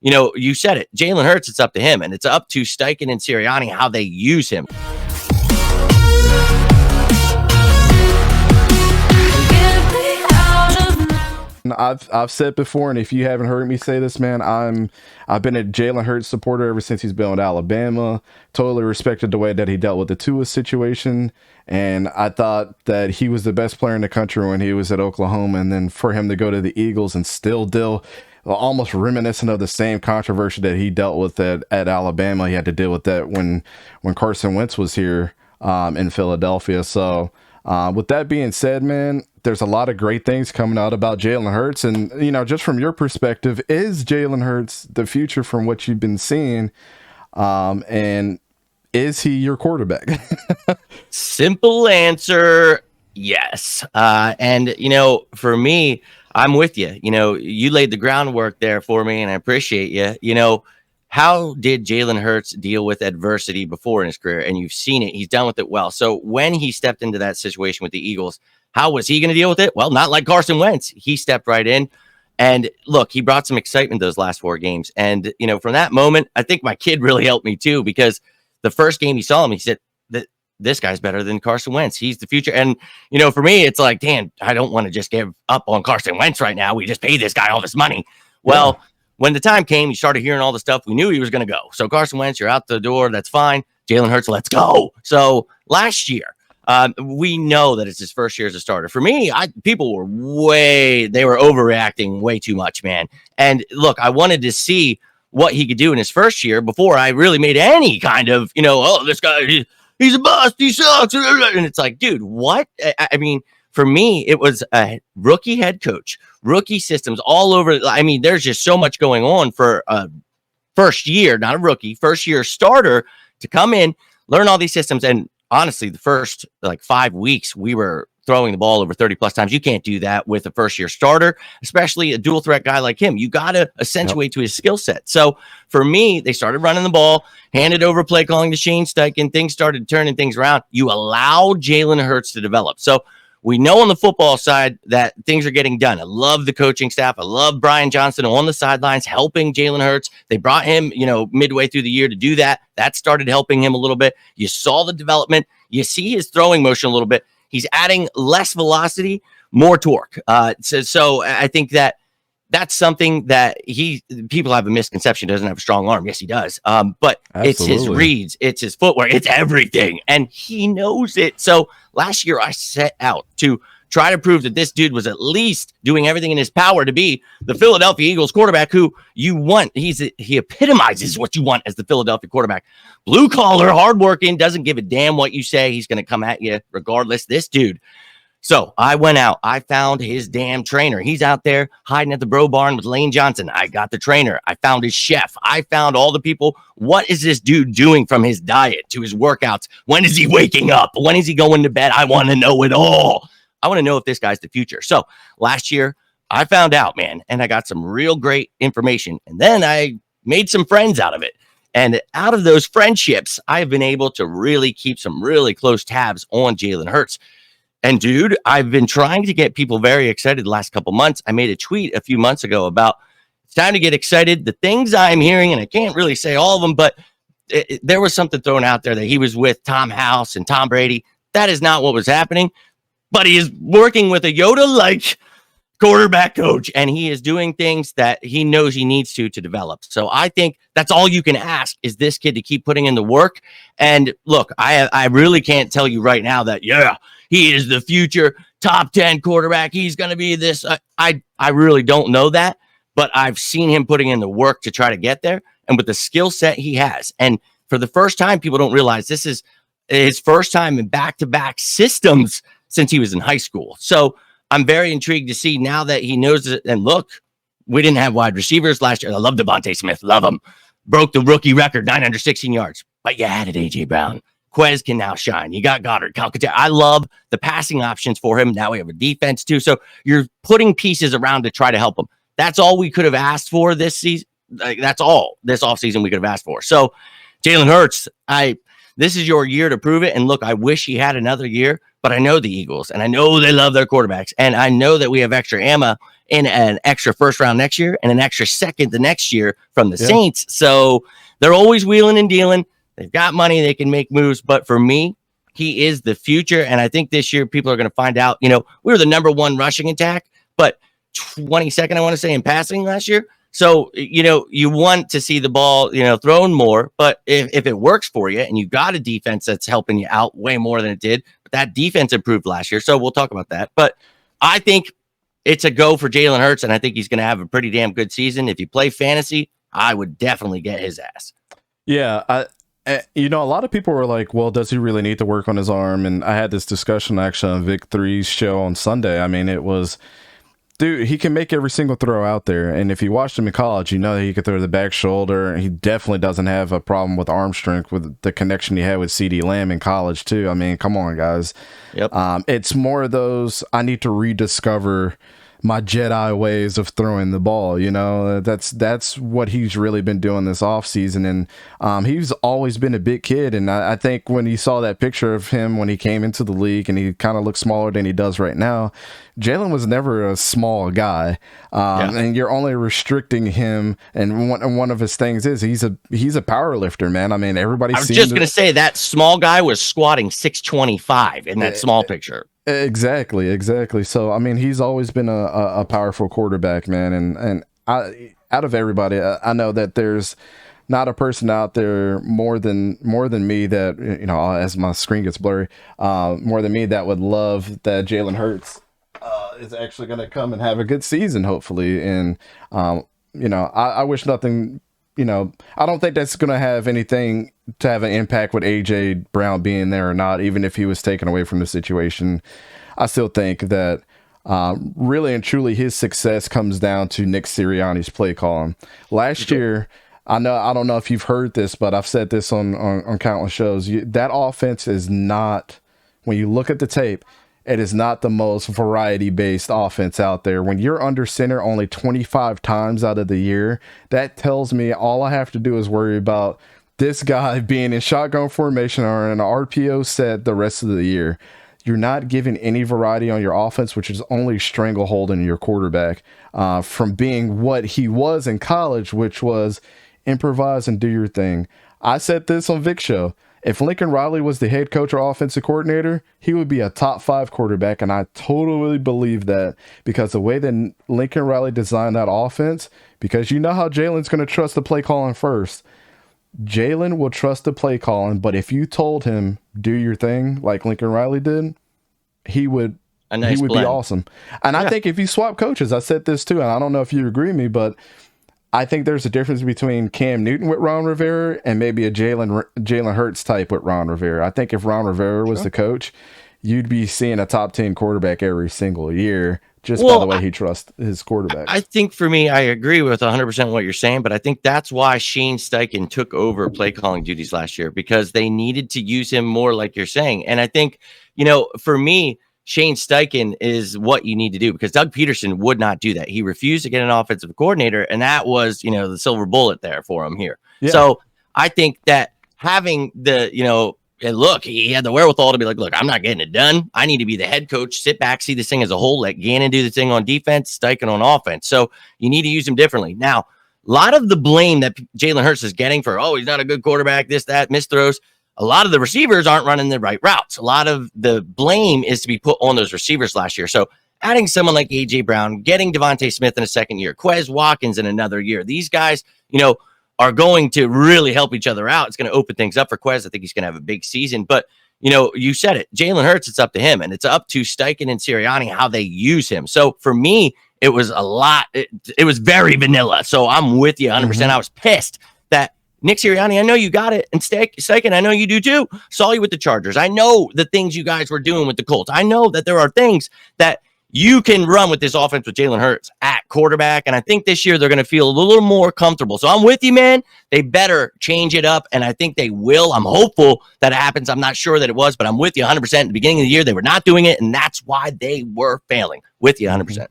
you said it. Jalen Hurts, it's up to him, and it's up to Steichen and Sirianni how they use him. I've said before, and if you haven't heard me say this, man, I've been a Jalen Hurts supporter ever since he's been with Alabama. Totally respected the way that he dealt with the Tua situation, and I thought that he was the best player in the country when he was at Oklahoma, and then for him to go to the Eagles and still deal almost reminiscent of the same controversy that he dealt with at Alabama. He had to deal with that when Carson Wentz was here in Philadelphia. So with that being said, man, there's a lot of great things coming out about Jalen Hurts. And, just from your perspective, is Jalen Hurts the future from what you've been seeing? And is he your quarterback? Simple answer, yes. And, for me, I'm with you. You laid the groundwork there for me, and I appreciate you. How did Jalen Hurts deal with adversity before in his career? And you've seen it. He's done with it well. So when he stepped into that situation with the Eagles, how was he going to deal with it? Well, not like Carson Wentz. He stepped right in. And look, he brought some excitement those last 4 games. And, from that moment, I think my kid really helped me too, because the first game he saw him, he said, this guy's better than Carson Wentz. He's the future. And, for me, it's like, damn, I don't want to just give up on Carson Wentz right now. We just paid this guy all this money. Well, when the time came, you started hearing all the stuff. We knew he was going to go. So Carson Wentz, you're out the door. That's fine. Jalen Hurts, let's go. So last year, we know that it's his first year as a starter. For me, people were they were overreacting way too much, man. And look, I wanted to see what he could do in his first year before I really made any kind of, this guy, he's a bust, he sucks. And it's like, dude, what? I mean, for me, it was a rookie head coach, rookie systems all over. I mean, there's just so much going on for a first year, not a rookie, first year starter to come in, learn all these systems. And honestly, the first 5 weeks, we were throwing the ball over 30 plus times. You can't do that with a first year starter, especially a dual threat guy like him. You got to accentuate to his skill set. So for me, they started running the ball, handed over play calling to Shane Steichen. Things started turning things around. You allow Jalen Hurts to develop. So we know on the football side that things are getting done. I love the coaching staff. I love Brian Johnson on the sidelines helping Jalen Hurts. They brought him, midway through the year to do that. That started helping him a little bit. You saw the development. You see his throwing motion a little bit. He's adding less velocity, more torque. So I think that's something that people have a misconception. He doesn't have a strong arm. Yes, he does. But Absolutely. It's his reads, it's his footwork, it's everything. And he knows it. So last year I set out to try to prove that this dude was at least doing everything in his power to be the Philadelphia Eagles quarterback who you want. He epitomizes what you want as the Philadelphia quarterback. Blue collar, hardworking, doesn't give a damn what you say. He's going to come at you regardless. This dude. So I went out. I found his damn trainer. He's out there hiding at the Bro Barn with Lane Johnson. I got the trainer. I found his chef. I found all the people. What is this dude doing from his diet to his workouts? When is he waking up? When is he going to bed? I want to know it all. I want to know if this guy's the future. So last year I found out, man, and I got some real great information. And then I made some friends out of it. And out of those friendships, I've been able to really keep some really close tabs on Jalen Hurts. And dude, I've been trying to get people very excited the last couple months. I made a tweet a few months ago about it's time to get excited. The things I'm hearing, and I can't really say all of them, but there was something thrown out there that he was with Tom House and Tom Brady. That is not what was happening. But he is working with a Yoda-like quarterback coach, and he is doing things that he knows he needs to develop. So I think that's all you can ask is this kid to keep putting in the work. And look, I really can't tell you right now that, he is the future top 10 quarterback. He's going to be this. I really don't know that, but I've seen him putting in the work to try to get there. And with the skill set he has, and for the first time, people don't realize this is his first time in back-to-back systems since he was in high school. So I'm very intrigued to see now that he knows it. And look, we didn't have wide receivers last year. I love Devontae Smith. Love him. Broke the rookie record, 916 yards. But you added A.J. Brown. Quez can now shine. You got Goddard, Calcaterra. I love the passing options for him. Now we have a defense too. So you're putting pieces around to try to help him. That's all we could have asked for this season. That's all this offseason we could have asked for. So Jalen Hurts, this is your year to prove it. And look, I wish he had another year, but I know the Eagles and I know they love their quarterbacks. And I know that we have extra ammo in an extra first round next year and an extra second the next year from the Saints. So they're always wheeling and dealing. They've got money. They can make moves. But for me, he is the future. And I think this year people are going to find out, we were the number one rushing attack, but 22nd, I want to say, in passing last year. So, you want to see the ball, thrown more, but if it works for you and you've got a defense that's helping you out way more than it did, but that defense improved last year. So we'll talk about that. But I think it's a go for Jalen Hurts, and I think he's going to have a pretty damn good season. If you play fantasy, I would definitely get his ass. Yeah. A lot of people were like, well, does he really need to work on his arm? And I had this discussion actually on Vic 3's show on Sunday. I mean, it was... Dude, he can make every single throw out there. And if you watched him in college, that he could throw the back shoulder. He definitely doesn't have a problem with arm strength with the connection he had with CD Lamb in college, too. I mean, come on, guys. Yep. It's more of those, I need to rediscover my Jedi ways of throwing the ball. That's what he's really been doing this offseason. And he's always been a big kid. And I think when you saw that picture of him when he came into the league and he kind of looks smaller than he does right now, Jalen was never a small guy. And you're only restricting him. And one of his things is he's a power lifter, man. I mean, everybody's I was just going to say that small guy was squatting 625 in that small picture. Exactly. So, I mean, he's always been a powerful quarterback, man. And out of everybody, I know that there's not a person out there more than me that, as my screen gets blurry, more than me that would love that Jalen Hurts is actually going to come and have a good season, hopefully. And, I wish nothing, I don't think that's going to have anything to have an impact with AJ Brown being there or not, even if he was taken away from the situation. I still think that really and truly his success comes down to Nick Sirianni's play calling. Last year, I don't know if you've heard this, but I've said this on countless shows. That offense is not, when you look at the tape, it is not the most variety-based offense out there. When you're under center only 25 times out of the year, that tells me all I have to do is worry about this guy being in shotgun formation or in an RPO set the rest of the year. You're not giving any variety on your offense, which is only strangleholding your quarterback from being what he was in college, which was improvise and do your thing. I said this on Vic's show. If Lincoln Riley was the head coach or offensive coordinator, he would be a top 5 quarterback, and I totally believe that because the way that Lincoln Riley designed that offense, because you know how Jalen's going to trust the play calling first. Jalen will trust the play calling, but if you told him do your thing like Lincoln Riley did, he would be awesome. And I think if you swap coaches, I said this too, and I don't know if you agree with me, but I think there's a difference between Cam Newton with Ron Rivera and maybe a Jalen Hurts type with Ron Rivera. I think if Ron Rivera was the coach, you'd be seeing a top 10 quarterback every single year just by the way he trusts his quarterback. I think for me, I agree with 100% what you're saying, but I think that's why Shane Steichen took over play calling duties last year because they needed to use him more like you're saying. And I think, for me, Shane Steichen is what you need to do because Doug Peterson would not do that. He refused to get an offensive coordinator, and that was, the silver bullet there for him here. Yeah. So I think that having the, and look, he had the wherewithal to be like, look, I'm not getting it done. I need to be the head coach, sit back, see this thing as a whole, let Gannon do the thing on defense, Steichen on offense. So you need to use him differently. Now, a lot of the blame that Jalen Hurts is getting for, he's not a good quarterback, this, that, missed throws. A lot of the receivers aren't running the right routes. A lot of the blame is to be put on those receivers last year. So adding someone like A.J. Brown, getting Devontae Smith in a second year, Quez Watkins in another year. These guys, are going to really help each other out. It's going to open things up for Quez. I think he's going to have a big season. But, you said it. Jalen Hurts, it's up to him. And it's up to Steichen and Sirianni how they use him. So for me, it was a lot. It was very vanilla. So I'm with you 100%. Mm-hmm. I was pissed that Nick Sirianni, I know you got it. And Steichen, I know you do too. Saw you with the Chargers. I know the things you guys were doing with the Colts. I know that there are things that you can run with this offense with Jalen Hurts at quarterback. And I think this year they're going to feel a little more comfortable. So I'm with you, man. They better change it up. And I think they will. I'm hopeful that it happens. I'm not sure that it was, but I'm with you 100%. At the beginning of the year, they were not doing it. And that's why they were failing. With you 100%.